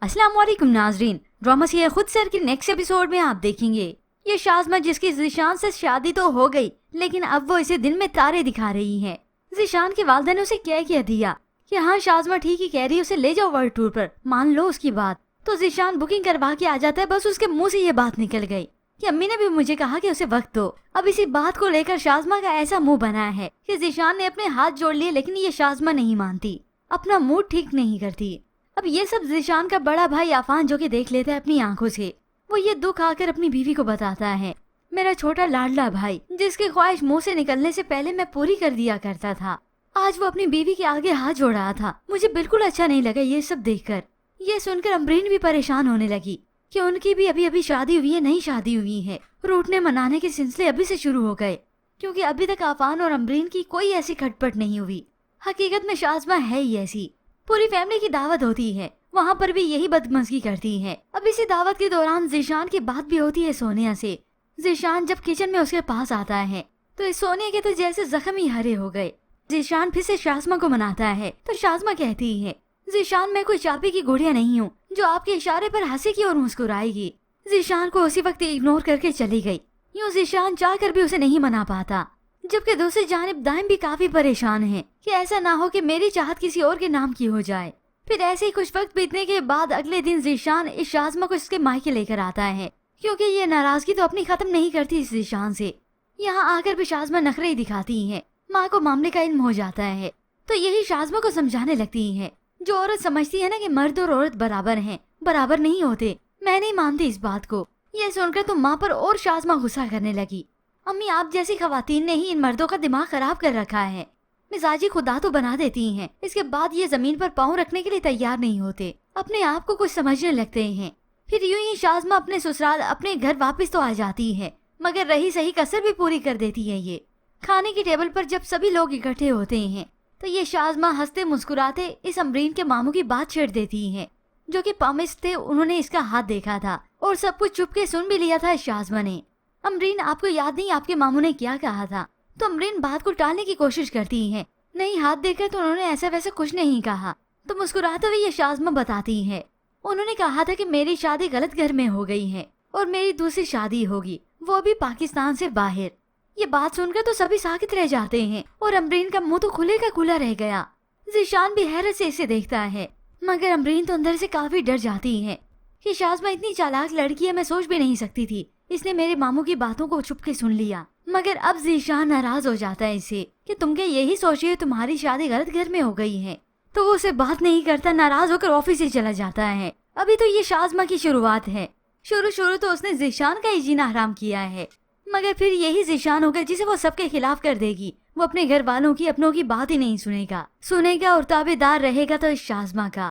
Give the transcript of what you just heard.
अस्सलाम वालेकुम नाजरीन, ड्रामा सीरियल खुद सर के नेक्स्ट एपिसोड में आप देखेंगे ये शाज़मा जिसकी ज़ीशान से शादी तो हो गई, लेकिन अब वो इसे दिन में तारे दिखा रही है। ज़ीशान के वालिदैन ने उसे कह दिया कि हाँ शाज़मा ठीक ही कह रही है, उसे ले जाओ वर्ल्ड टूर पर, मान लो उसकी बात। तो ज़ीशान बुकिंग करवा के आ जाता है, बस उसके मुंह से ये बात निकल गई कि अम्मी ने भी मुझे कहा कि उसे वक्त दो। अब इसी बात को लेकर शाज़मा का ऐसा मुंह बना है कि ज़ीशान ने अपने हाथ जोड़ लिए, लेकिन ये शाज़मा नहीं मानती, अपना मूड ठीक नहीं करती। अब ये सब ज़ीशान का बड़ा भाई आफान जो कि देख लेता है अपनी आंखों से, वो ये दुख आकर अपनी बीवी को बताता है, मेरा छोटा लाडला भाई जिसकी ख्वाहिश मुंह से निकलने से पहले मैं पूरी कर दिया करता था, आज वो अपनी बीवी के आगे हाथ जोड़ रहा था। मुझे बिल्कुल अच्छा नहीं लगा ये सब देखकर। ये सुनकर अमरीन भी परेशान होने लगी कि उनकी भी अभी अभी शादी हुई है, नई शादी हुई है। रूठने मनाने के सिलसिले अभी से शुरू हो गए, क्योंकि अभी तक आफान और अमरीन की कोई ऐसी खटपट नहीं हुई। हकीकत में शाज़मा है ही ऐसी। पूरी फैमिली की दावत होती है, वहाँ पर भी यही बदमज़गी करती है। अब इसी दावत के दौरान ज़ीशान की बात भी होती है सोनिया से। ज़ीशान जब किचन में उसके पास आता है तो इस सोनिया के तो जैसे जख्म ही हरे हो गए। ज़ीशान फिर से शाज़मा को मनाता है तो शाज़मा कहती है, ज़ीशान मैं कोई चाबी की गुड़िया नहीं हूँ जो आपके इशारे पर हंसेगी और मुस्कुराएगी। ज़ीशान को उसी वक्त इग्नोर करके चली गई। यूँ ज़ीशान चाहकर भी उसे नहीं मना पाता, जबकि दूसरी जानिब दाइम भी काफी परेशान है कि ऐसा ना हो कि मेरी चाहत किसी और के नाम की हो जाए। फिर ऐसे ही कुछ वक्त बीतने के बाद अगले दिन ज़ीशान इस शाज़मा को इसके मायके लेकर आता है, क्योंकि ये नाराजगी तो अपनी खत्म नहीं करती इस ज़ीशान से। यहाँ आकर भी शाज़मा नखरे ही दिखाती है। माँ को मामले का इल्म हो जाता है तो यही शाज़मा को समझाने लगती है, जो औरत समझती है ना कि मर्द और औरत बराबर हैं, बराबर नहीं होते। मैं नहीं मानती इस बात को। यह सुनकर तो माँ पर और शाज़मा गुस्सा करने लगी। अम्मी आप जैसी खवातीन ने ही इन मर्दों का दिमाग खराब कर रखा है, मिजाजी खुदा तो बना देती हैं, इसके बाद ये जमीन पर पाँव रखने के लिए तैयार नहीं होते, अपने आप को कुछ समझने लगते हैं। फिर यूं ही शाज़मा अपने ससुराल अपने घर वापस तो आ जाती है, मगर रही सही कसर भी पूरी कर देती है ये। खाने की टेबल पर जब सभी लोग इकट्ठे होते हैं तो ये शाज़मा हंसते मुस्कुराते इस अमरीन के मामू की बात छेड़ देती है, जो कि पामिस थे, उन्होंने इसका हाथ देखा था और सब कुछ चुप के सुन भी लिया था शाज़मा ने। अमरीन आपको याद नहीं आपके मामू ने क्या कहा था? तो अमरीन बात को टालने की कोशिश करती है, नहीं हाथ देकर तो उन्होंने ऐसा वैसा कुछ नहीं कहा। तो मुस्कुराते हुए ये शाज़मा बताती है, उन्होंने कहा था कि मेरी शादी गलत घर में हो गई है और मेरी दूसरी शादी होगी, वो भी पाकिस्तान से बाहर। ये बात सुनकर तो सभी साकित रह जाते हैं और अमरीन का मुंह तो खुले का खुला रह गया। ज़ीशान भी हैरत से इसे देखता है, मगर अमरीन तो अंदर से काफी डर जाती है कि शाज़मा इतनी चालाक लड़की है, मैं सोच भी नहीं सकती थी इसने मेरे मामू की बातों को छुप के सुन लिया। मगर अब ज़ीशान नाराज हो जाता है इससे कि तुम क्या यही सोचिए तुम्हारी शादी गलत घर में हो गई है। तो वो उसे बात नहीं करता, नाराज होकर ऑफिस से चला जाता है। अभी तो ये शाज़मा की शुरुआत है, शुरू तो उसने ज़ीशान का ही जीना हराम किया है, मगर फिर यही ज़ीशान होगा जिसे वो सबके खिलाफ कर देगी। वो अपने घर वालों की अपनों की बात ही नहीं सुनेगा और ताबेदार रहेगा तो इस शाज़मा का।